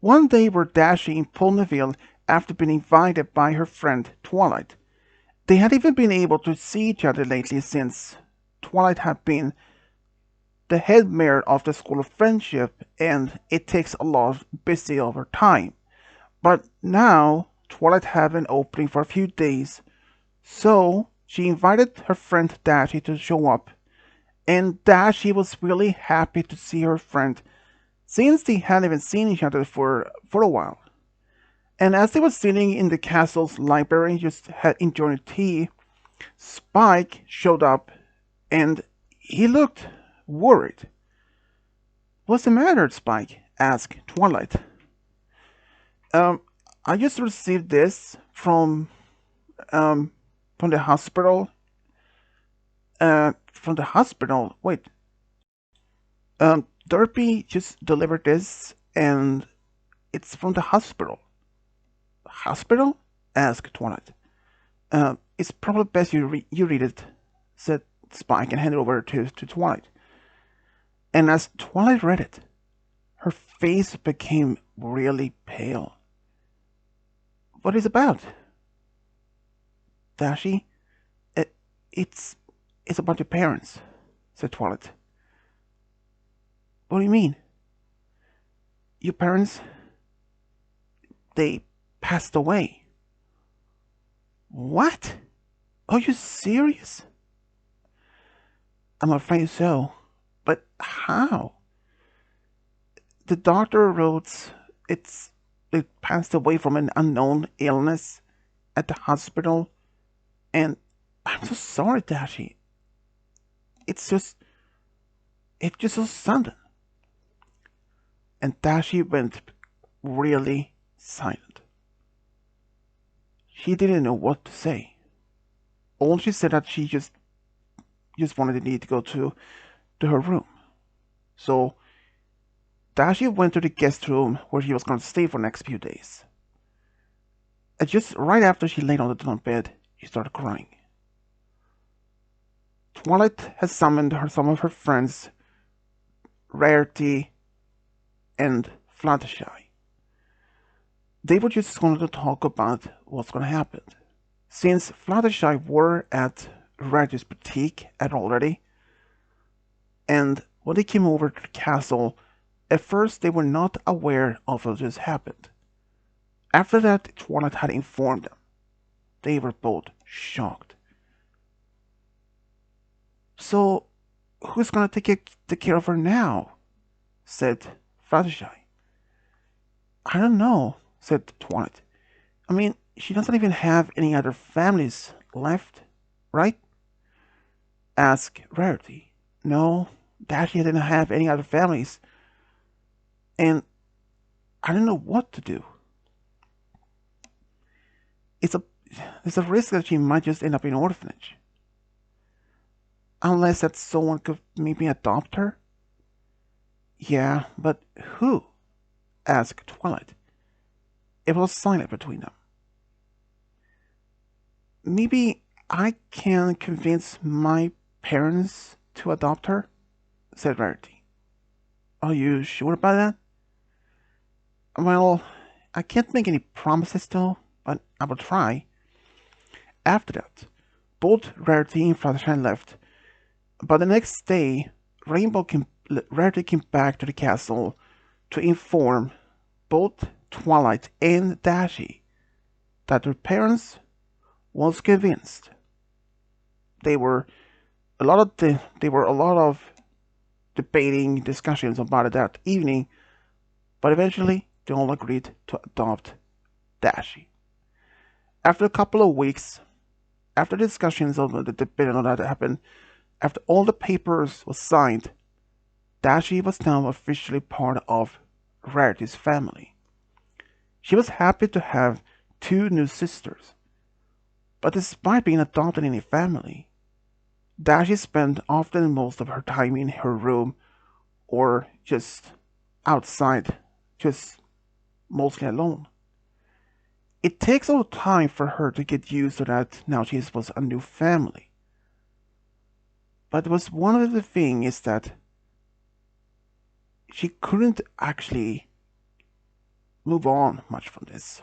One day were Dashie in Ponyville after being invited by her friend Twilight. They had even been able to see each other lately since Twilight had been the head mayor of the School of Friendship, and it takes a lot busy of her time. But now Twilight had an opening for a few days, so she invited her friend Dashie to show up, and Dashie was really happy to see her friend since they hadn't even seen each other for a while. And as they were sitting in the castle's library just had enjoying tea, Spike showed up and he looked worried. "What's the matter, Spike?" asked Twilight. Um, I just received this um from the hospital. From the hospital. Wait. Derpy just delivered this and it's from the hospital. Hospital? Asked Twilight. It's probably best you read it, said Spike and handed it over to Twilight. And as Twilight read it, her face became really pale. "What is it about?" "Dashie, it, it's it's about your parents," said Twilight. "What do you mean?" "Your parents, they passed away." "What? Are you serious?" "I'm afraid so. But how?" "The doctor wrote they passed away from an unknown illness at the hospital, and I'm so sorry, Dashie. It's just it's just so sudden." And Dashie went really silent. She didn't know what to say. All she said that she just wanted to need to go to her room. So Dashie went to the guest room where she was going to stay for the next few days. And just right after she laid on the dawn bed, she started crying. Twilight had summoned some of her friends, Rarity and Fluttershy. They were just going to talk about what's going to happen. Since Fluttershy were at Rarity's boutique already, and when they came over to the castle, at first they were not aware of what just happened. After that, Twilight had informed them. They were both shocked. "So, who's gonna take care of her now?" said Fluttershy. "I don't know," said Twilight. "I mean, she doesn't even have any other families left, right?" asked Rarity. "No, Dashie didn't have any other families, and I don't know what to do. It's a there's a risk that she might just end up in an orphanage. Unless that someone could maybe adopt her." "Yeah, but who?" asked Twilight. It was silent between them. "Maybe I can convince my parents to adopt her," said Rarity. "Are you sure about that?" "Well, I can't make any promises though, but I will try." After that, both Rarity and Fluttershy left, but the next day, Rarity came back to the castle to inform both Twilight and Dashie that their parents was convinced. They were there were a lot of debating discussions about it that evening, but eventually they all agreed to adopt Dashie. After a couple of weeks, after discussions of the debate and all that happened, after all the papers were signed, Dashie was now officially part of Rarity's family. She was happy to have two new sisters, but despite being adopted in a family, Dashie spent often most of her time in her room or just outside, just mostly alone. It takes a little time for her to get used to that now she was a new family. But it was one of the things is that she couldn't actually move on much from this.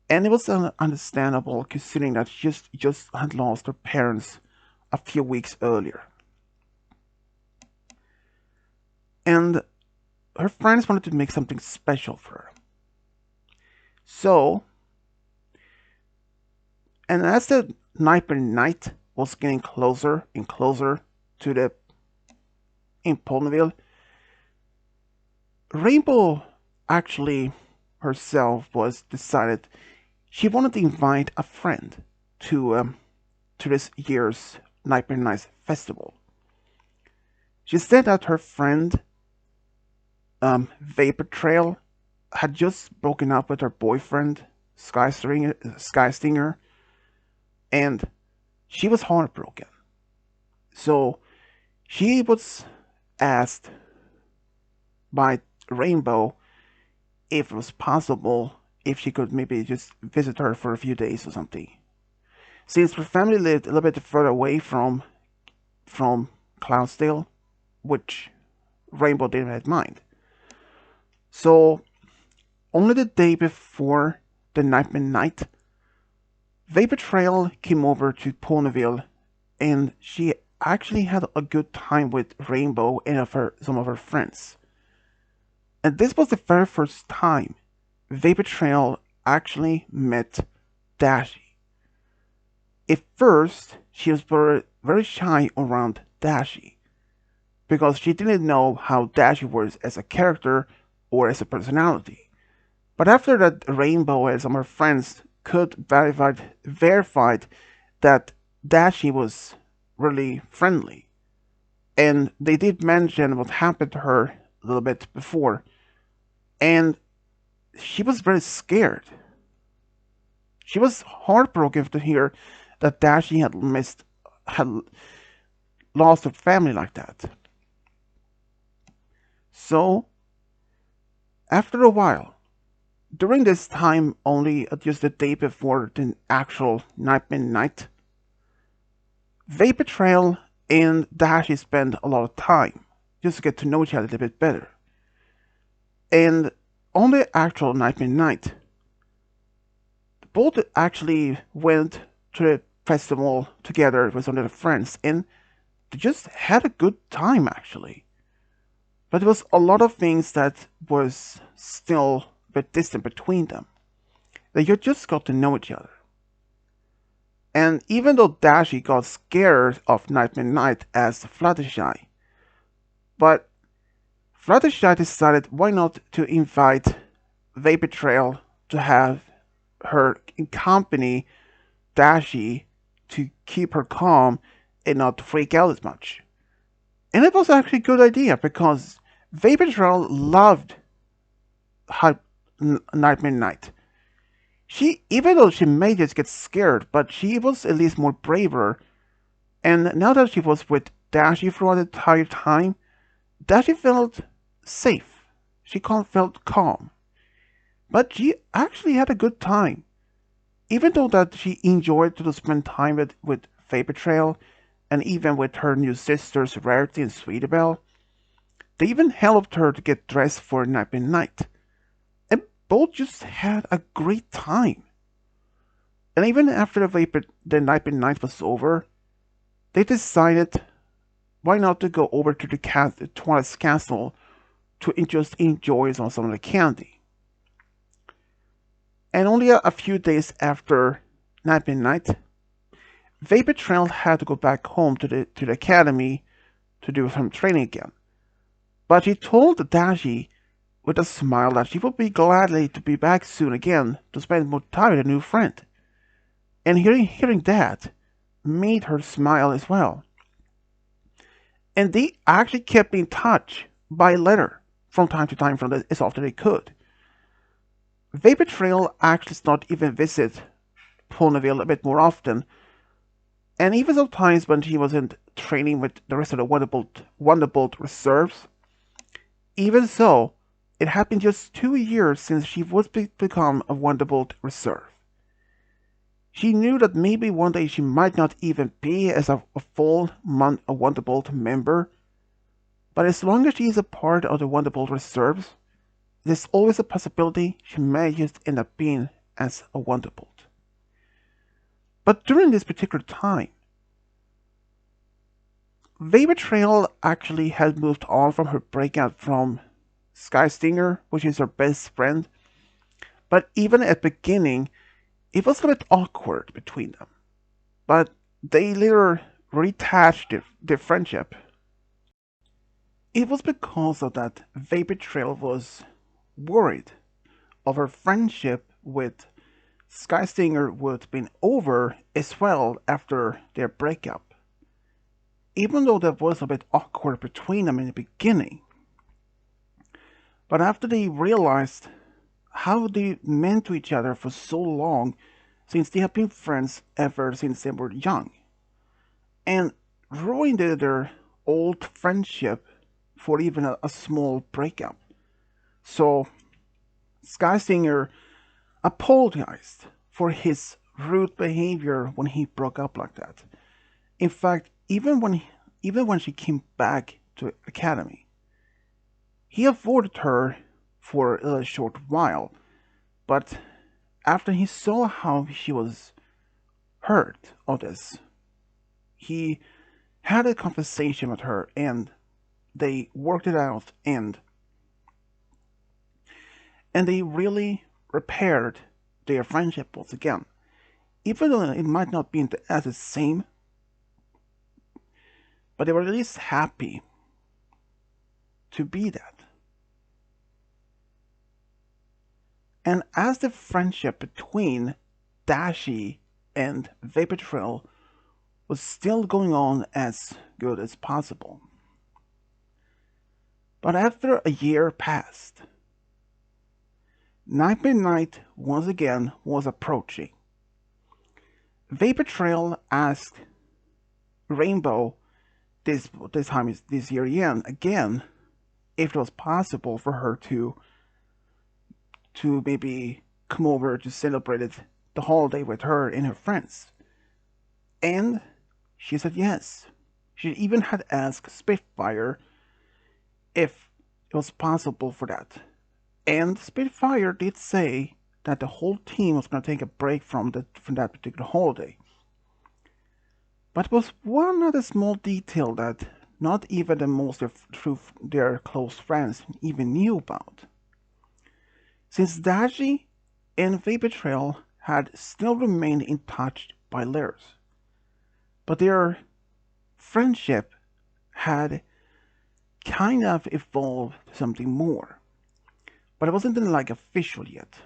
And it was understandable considering that she just had lost her parents a few weeks earlier. And her friends wanted to make something special for her. So, and as the night was getting closer and closer to the in Ponyville, Rainbow actually herself was decided she wanted to invite a friend to this year's Night festival. She said that her friend Vapor Trail had just broken up with her boyfriend Skystinger, and she was heartbroken. So she was asked by Rainbow if it was possible if she could maybe just visit her for a few days or something. Since her family lived a little bit further away from Cloudsdale, which Rainbow didn't mind. So only the day before the night, Vapor Trail came over to Ponyville, and she actually had a good time with Rainbow and some of her friends. And this was the very first time Vapor Trail actually met Dashie. At first, she was very shy around Dashie because she didn't know how Dashie was as a character or as a personality. But after that, Rainbow and some of her friends could verified that Dashie was really friendly. And they did mention what happened to her a little bit before. And she was very scared. She was heartbroken to hear that Dashie had lost her family like that. So, after a while, during this time, only just the day before the actual night, Vapor Trail and Dashie spent a lot of time just to get to know each other a little bit better. And on the actual night, both actually went to the festival together with some of their friends, and they just had a good time actually. But there was a lot of things that was still a bit distant between them. They just got to know each other. And even though Dashie got scared of Night as Fluttershy, but Fluttershy decided why not to invite Vapor Trail to have her accompany Dashie to keep her calm and not freak out as much. And it was actually a good idea because Vapor Trail loved Night. She, even though she may just get scared, but she was at least more braver. And now that she was with Dashie throughout the entire time, Dashie felt safe. She felt calm. But she actually had a good time. Even though that she enjoyed to spend time with Vapor Trail, and even with her new sisters Rarity and Sweetabelle, they even helped her to get dressed for Night. And both just had a great time. And even after the Night was over, they decided why not to go over to the Twilight's castle to just enjoy some of the candy. And only a few days after Night, Vapor Trail had to go back home to the academy to do some training again. But she told Dashie with a smile that she would be gladly to be back soon again to spend more time with a new friend. And hearing that made her smile as well. And they actually kept in touch by letter from time to time as often they could. Vapor Trail actually started even visit Ponyville a bit more often, and even sometimes when she wasn't training with the rest of the Wonderbolt reserves. Even so, it had been just 2 years since she would become a Wonderbolt reserve. She knew that maybe one day she might not even be as a full Wonderbolt member, but as long as she is a part of the Wonderbolt reserves, there's always a possibility she may just end up being as a Wonderbolt. But during this particular time, Vapor Trail actually had moved on from her breakout from Sky Stinger, which is her best friend. But even at the beginning, it was a bit awkward between them. But they later retouched their friendship. It was because of that Vapor Trail was worried of her friendship with Sky Stinger would have been over as well after their breakup. Even though that was a bit awkward between them in the beginning. But after they realized how they meant to each other for so long, since they have been friends ever since they were young, and ruined their old friendship for even a small breakup. So Sky Stinger apologized for his rude behavior when he broke up like that. In fact, even when she came back to Academy, he avoided her for a short while, but after he saw how she was hurt of this, he had a conversation with her and they worked it out and they really repaired their friendship once again. Even though it might not be as the same, but they were at least happy to be that. And as the friendship between Dashie and Vapor Trail was still going on as good as possible. But after a year passed, Night by Night once again was approaching. Vapor Trail asked Rainbow this year again if it was possible for her to maybe come over to celebrate the holiday with her and her friends. And she said yes. She even had asked Spitfire if it was possible for that. And Spitfire did say that the whole team was going to take a break from that particular holiday. But it was one other small detail that not even the most of their close friends even knew about. Since Dashie and Vapor Trail had still remained in touch by letters, but their friendship had kind of evolved to something more. But it wasn't like official yet,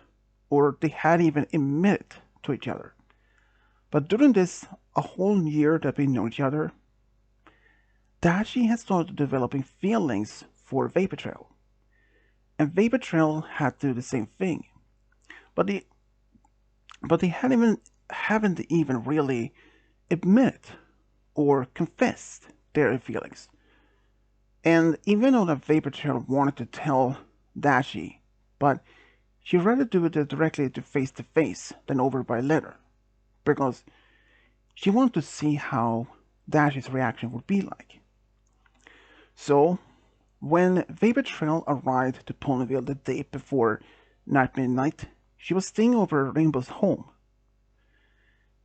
or they hadn't even admitted to each other. But during this a whole year that we know each other, Dashie had started developing feelings for Vapor Trail. And Vapor Trail had to do the same thing. But they haven't even really admitted or confessed their feelings. And even though that Vapor Trail wanted to tell Dashie, but she'd rather do it directly to face than over by letter. Because she wanted to see how Dashie's reaction would be like. So, when Vapor Trail arrived to Ponyville the day before Night Midnight, she was staying over at Rainbow's home.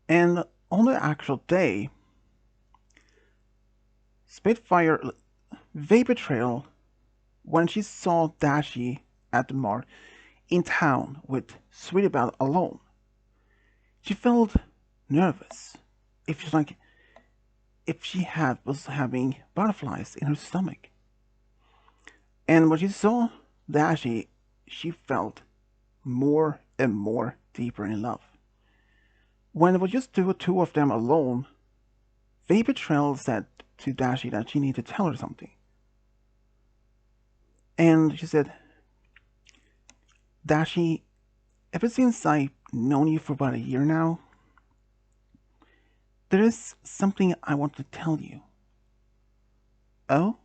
And on the actual day, Vapor Trail, when she saw Dashie at the mart in town with Sweetie Belle alone, she felt nervous. If she was having butterflies in her stomach. And when she saw Dashie, she felt more and more deeper in love. When it was just the two of them alone, Vapor Trail said to Dashie that she needed to tell her something. And she said, Dashie, ever since I've known you for about a year now, there is something I want to tell you. Oh?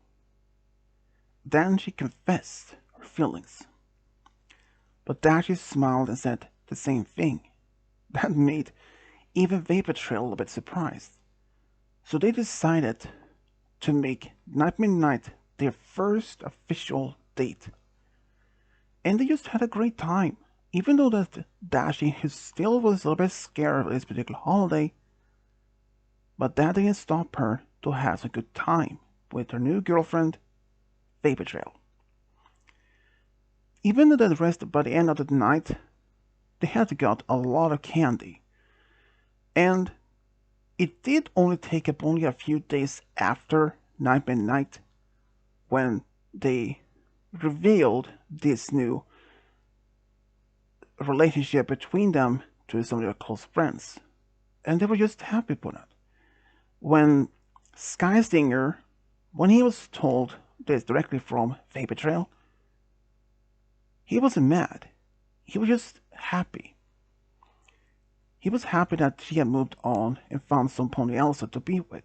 Then she confessed her feelings. But Dashie smiled and said the same thing. That made even Vapor Trail a bit surprised. So they decided to make Night Midnight their first official date. and they just had a great time. Even though that Dashie who still was a little bit scared of this particular holiday, but that didn't stop her to have a good time with her new girlfriend, Vapor Trail. Even though the rest by the end of the night, they had got a lot of candy, and it did only take up only a few days after Night by Night when they revealed this new relationship between them to some of their close friends. And they were just happy for that. When Skystinger, when he was told this directly from Vapor Trail, he wasn't mad. He was just happy. He was happy that she had moved on and found somebody else to be with.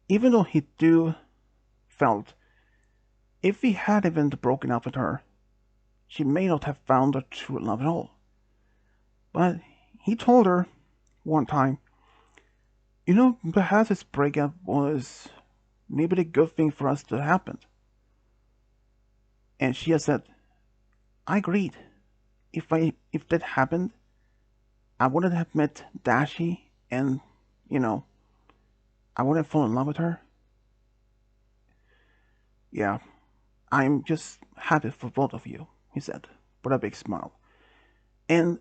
Even though he felt if he had even broken up with her, she may not have found her true love at all. But he told her one time, perhaps this breakup was maybe the good thing for us to happen. And she has said, I agreed. If that happened, I wouldn't have met Dashie and, I wouldn't fall in love with her. Yeah, I'm just happy for both of you, he said, with a big smile. And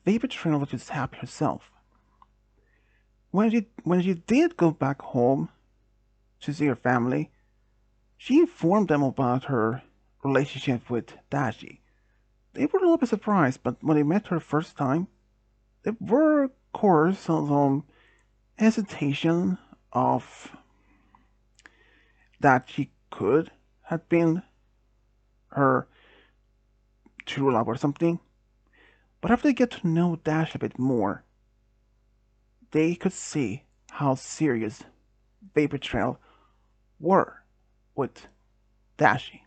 Vapor Trail was just happy herself. When she did go back home to see her family, she informed them about her relationship with Dashie. They were a little bit surprised, but when they met her first time, there were, of course, some hesitation of that she could have been her true love or something. But after they get to know Dash a bit more, they could see how serious Vapor Trail were with Dashie.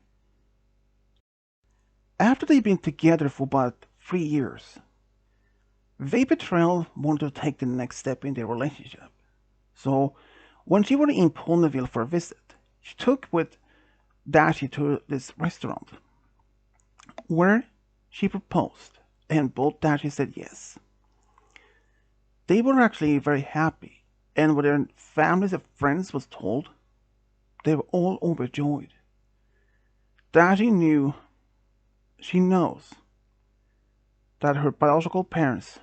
After they'd been together for about 3 years, Vapor Trail wanted to take the next step in their relationship. So, when she was in Ponyville for a visit, she took with Dashie to this restaurant, where she proposed, and both Dashie said yes. They were actually very happy, and when their families and friends was told, they were all overjoyed. Dashie she knows that her biological parents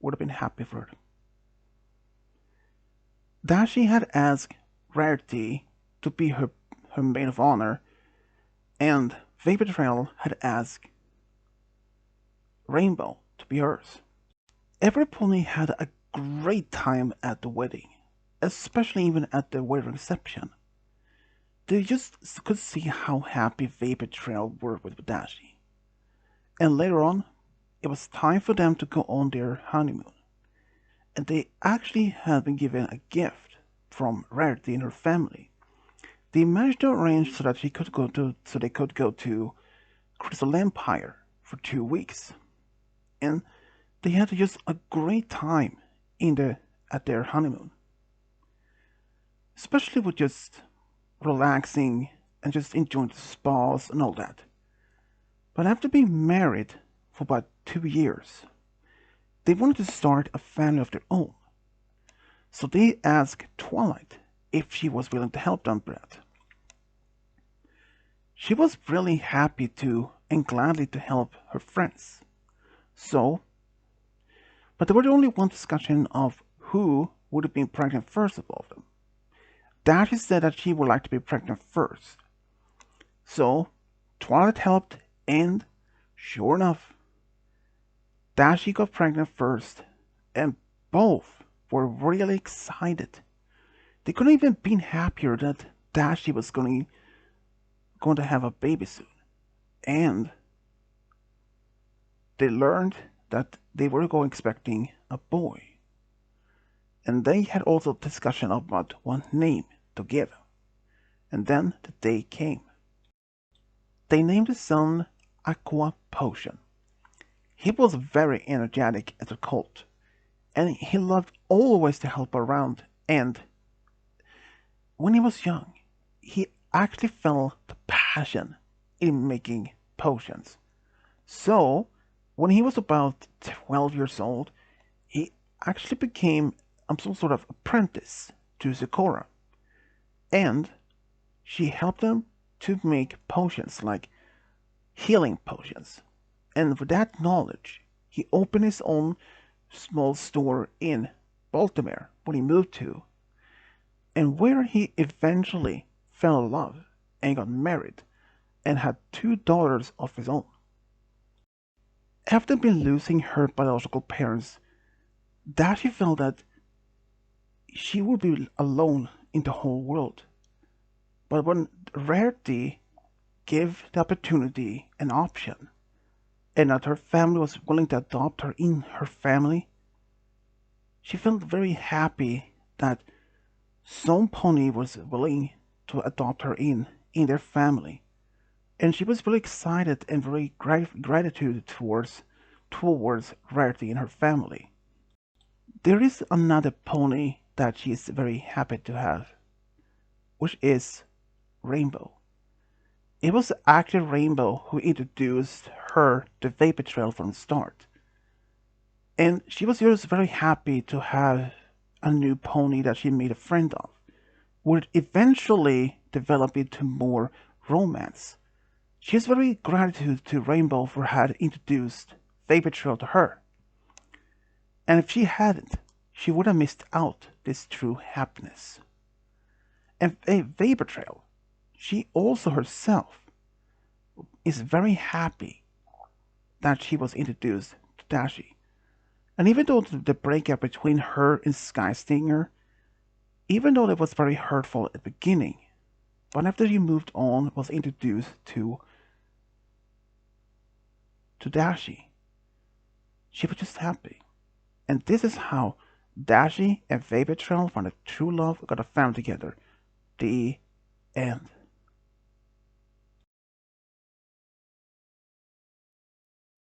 would have been happy for her. Dashie had asked Rarity to be her maid of honor, and Vapor Trail had asked Rainbow to be hers. Every pony had a great time at the wedding, especially even at the wedding reception. They just could see how happy Vapor Trail were with Dashie. And later on, it was time for them to go on their honeymoon. And they actually had been given a gift from Rarity and her family. They managed to arrange so that they could go to Crystal Empire for 2 weeks. And they had just a great time at their honeymoon. Especially with just relaxing and just enjoying the spas and all that. But after being married for about 2 years, they wanted to start a family of their own. So they asked Twilight if she was willing to help them with that. She was really happy to and gladly to help her friends. But there was only one discussion of who would have been pregnant first of all of them. Dashie said that she would like to be pregnant first. So Twilight helped, and sure enough, Dashie got pregnant first, and both were really excited. They couldn't even be happier that Dashie was going to have a baby soon. And they learned that they were expecting a boy. And they had also a discussion about what name to give. And then the day came. They named the son Aqua Potion. He was very energetic as a colt, and he loved always to help around, and when he was young, he actually felt the passion in making potions. So, when he was about 12 years old, he actually became some sort of apprentice to Sakura. And she helped him to make potions, like healing potions. And with that knowledge, he opened his own small store in Baltimore when he moved to, and where he eventually fell in love and got married and had two daughters of his own. After losing her biological parents, Dashie felt that she would be alone in the whole world. But when Rarity gave the opportunity an option, and that her family was willing to adopt her in her family, she felt very happy that some pony was willing to adopt her in their family. And she was really excited and very gratitude towards Rarity and her family. There is another pony that she is very happy to have, which is Rainbow. It was actually Rainbow who introduced her to Vapor Trail from the start. And she was just very happy to have a new pony that she made a friend of, would eventually develop into more romance. She has very gratitude to Rainbow for had introduced Vapor Trail to her. And if she hadn't, she would have missed out this true happiness. And Vapor Trail, she also herself is very happy that she was introduced to Dashie. And even though the breakup between her and Sky Stinger, even though it was very hurtful at the beginning, but after she moved on, was introduced to Dashie, she was just happy. And this is how Dashie and Vapor Trail found a true love, got a family together. The end.